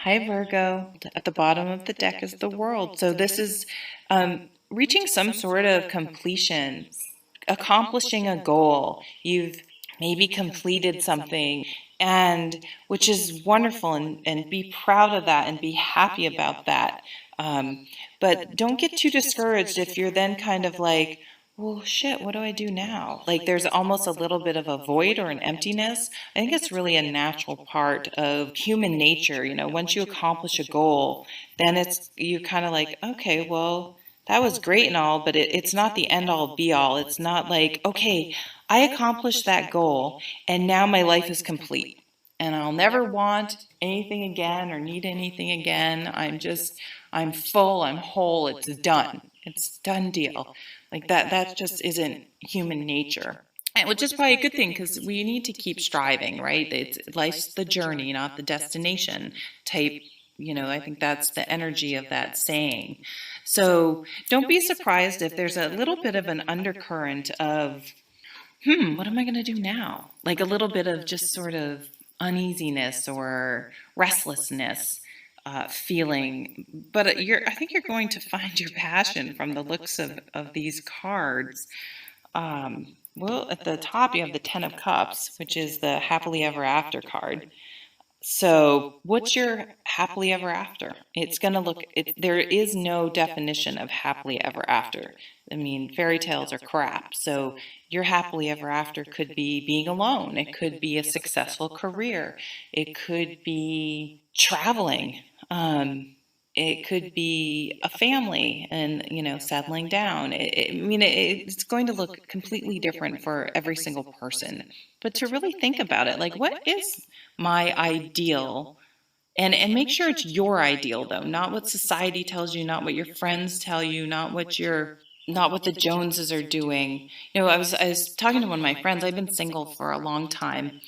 Hi, Virgo. At the bottom of the deck is the world. So this is reaching some sort of completion, accomplishing a goal. You've maybe completed something, and which is wonderful, and be proud of that and be happy about that. But don't get too discouraged if you're then kind of like, well, shit, what do I do now? Like there's almost a little bit of a void or an emptiness. I think it's really a natural part of human nature. Once you accomplish a goal, then you kind of like, okay, well, that was great and all, but it's not the end all be all. It's not like, okay, I accomplished that goal and now my life is complete and I'll never want anything again or need anything again. I'm full, I'm whole, it's done. It's done deal. Like that just isn't human nature. Which is probably a good thing because we need to keep striving, right? Life's the journey, not the destination type. I think that's the energy of that saying. So don't be surprised if there's a little bit of an undercurrent of, what am I going to do now? Like a little bit of just sort of uneasiness or restlessness feeling. But I think you're going to find your passion from the looks of these cards. Well, at the top, you have the Ten of Cups, which is the happily ever after card. So, what's your happily ever after? It's going to there is no definition of happily ever after. I mean, fairy tales are crap. So, your happily ever after could be being alone, it could be a successful career, it could be traveling. It could be a family and, settling down. It's going to look completely different for every single person. But to really think about it, like, what is my ideal? And make sure it's your ideal, though, not what society tells you, not what your friends tell you, not what the Joneses are doing. I was talking to one of my friends. I've been single for a long time.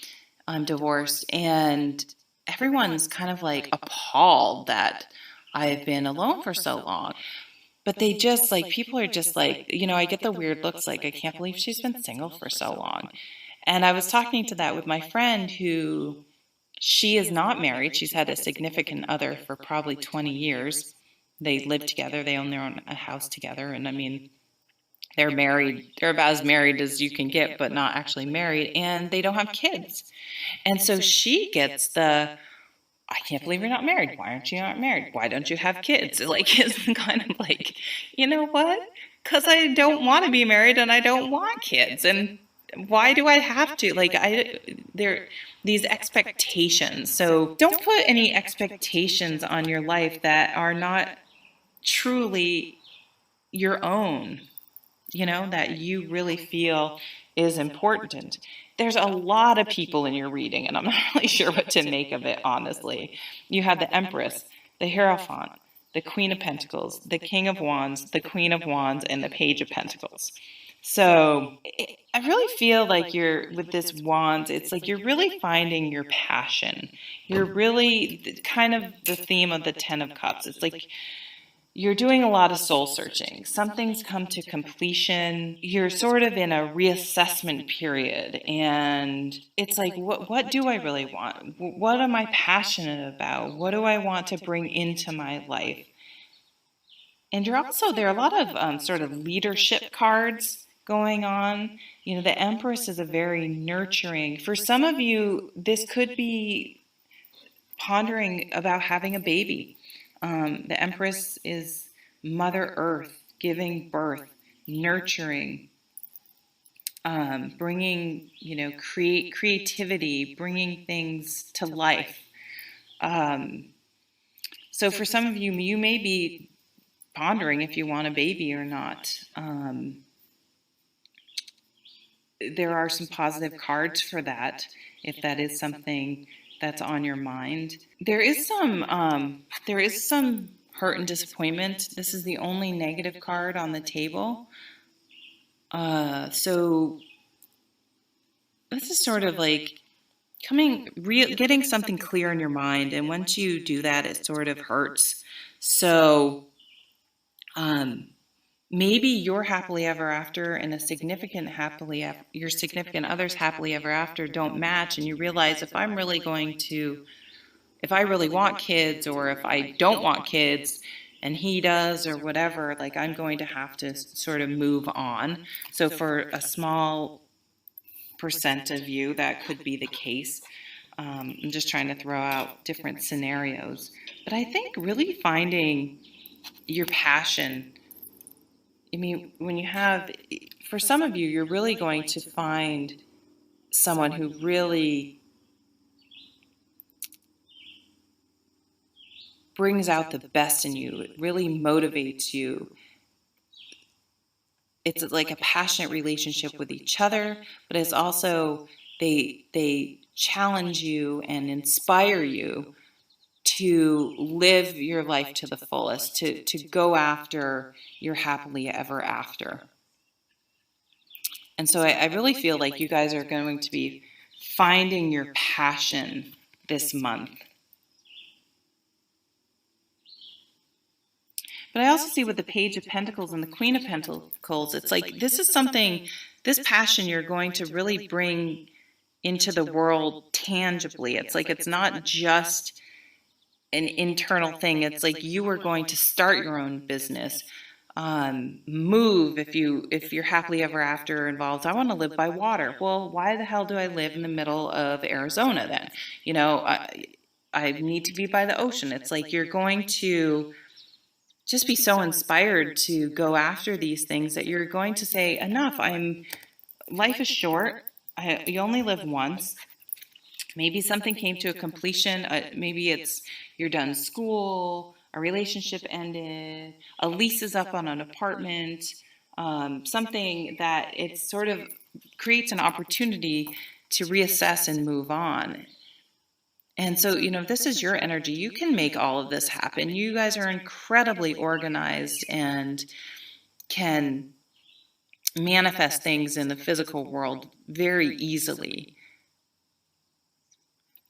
I'm divorced, and everyone's kind of like appalled that I've been alone for so long. But they just like, people are just like, I get the weird looks like, I can't believe she's been single for so long. And I was talking to that with my friend who, she is not married. She's had a significant other for probably 20 years. They live together, they own their own a house together. And I mean, they're married, they're about as married as you can get, but not actually married. And they don't have kids. And so she gets I can't believe you're not married. Why aren't you not married? Why don't you have kids? Like, it's kind of like, you know what? Because I don't want to be married and I don't want kids. And why do I have to? Like, there, these expectations. So don't put any expectations on your life that are not truly your own, that you really feel is important. There's a lot of people in your reading, and I'm not really sure what to make of it, honestly. You have the Empress, the Hierophant, the Queen of Pentacles, the King of Wands, the Queen of Wands, and the Page of Pentacles. So I really feel like with this Wands, it's like you're really finding your passion. You're really kind of the theme of the Ten of Cups. It's like you're doing a lot of soul searching. Something's come to completion. You're sort of in a reassessment period. And it's like, what do I really want? What am I passionate about? What do I want to bring into my life? And there are a lot of sort of leadership cards going on. The Empress is a very nurturing, for some of you, this could be pondering about having a baby. The Empress is Mother Earth, giving birth, nurturing, bringing, creativity, bringing things to life. So for some of you, you may be pondering if you want a baby or not. There are some positive cards for that, if that is something that's on your mind. There is some hurt and disappointment. This is the only negative card on the table. So this is sort of like getting something clear in your mind, and once you do that, it sort of hurts. So maybe your happily ever after and your significant other's happily ever after don't match, and you realize, if I'm really going to if I really want kids, or if I don't want kids and he does, or whatever, like I'm going to have to sort of move on. So for a small percent of you, that could be the case. I'm just trying to throw out different scenarios. But I think really finding your passion, I mean, when you have, for some of you, you're really going to find someone who really brings out the best in you. It really motivates you. It's like a passionate relationship with each other, but it's also they challenge you and inspire you to live your life to the fullest, to go after your happily ever after. And so I really feel like you guys are going to be finding your passion this month. But I also see with the Page of Pentacles and the Queen of Pentacles, it's like this is something, this passion you're going to really bring into the world tangibly. It's like it's not just an internal thing. It's like you are going to start your own business. Move if you're happily ever after involved. I want to live by water. Well, why the hell do I live in the middle of Arizona then? You know, I need to be by the ocean. It's like you're going to just be so inspired to go after these things that you're going to say, enough. Life is short. You only live once. Maybe something came to a completion. Maybe it's you're done school, a relationship ended, a lease is up on an apartment, something that it sort of creates an opportunity to reassess and move on. And so, you know, if this is your energy, you can make all of this happen. You guys are incredibly organized and can manifest things in the physical world very easily.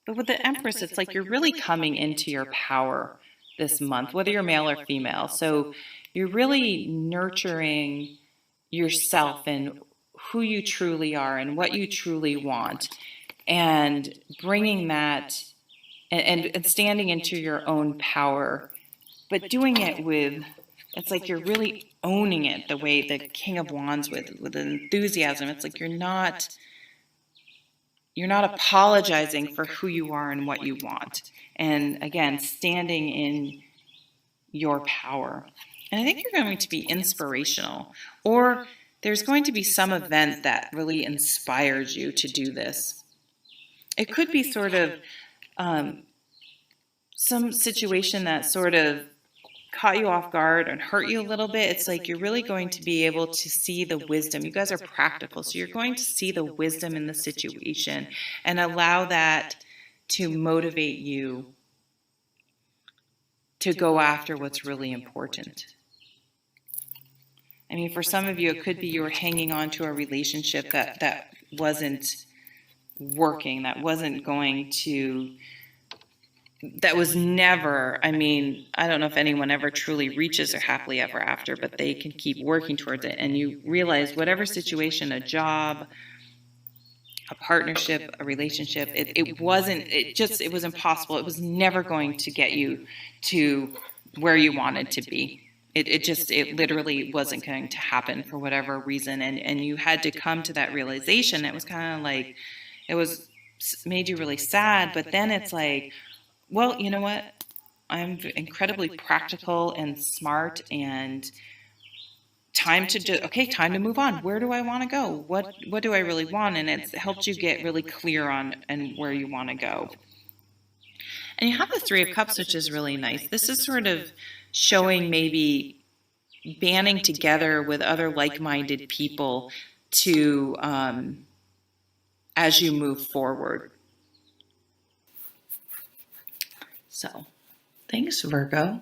But with the Empress, it's like you're really coming into your power this month, whether you're male or female. So you're really nurturing yourself and who you truly are and what you truly want, and bringing that and standing into your own power, but doing it with, it's like you're really owning it the way the King of Wands with enthusiasm. It's like you're not apologizing for who you are and what you want. And again, standing in your power. And I think you're going to be inspirational, or there's going to be some event that really inspires you to do this. It could be sort of some situation that sort of caught you off guard and hurt you a little bit. It's like you're really going to be able to see the wisdom. You guys are practical, so you're going to see the wisdom in the situation and allow that to motivate you to go after what's really important. I mean, for some of you, it could be you were hanging on to a relationship that wasn't working, that wasn't going to, that was never, I mean, I don't know if anyone ever truly reaches their happily ever after, but they can keep working towards it. And you realize whatever situation, a job, a partnership, a relationship, it was impossible. It was never going to get you to where you wanted to be. It literally wasn't going to happen for whatever reason. And you had to come to that realization. It was kind of like, it was made you really sad, but then it's like, well, you know what? I'm incredibly practical and smart, and time to move on. Where do I want to go? What do I really want? And it's helped you get really clear on and where you want to go. And you have the Three of Cups, which is really nice. This is sort of showing maybe banding together with other like-minded people to as you move forward. So, thanks, Virgo.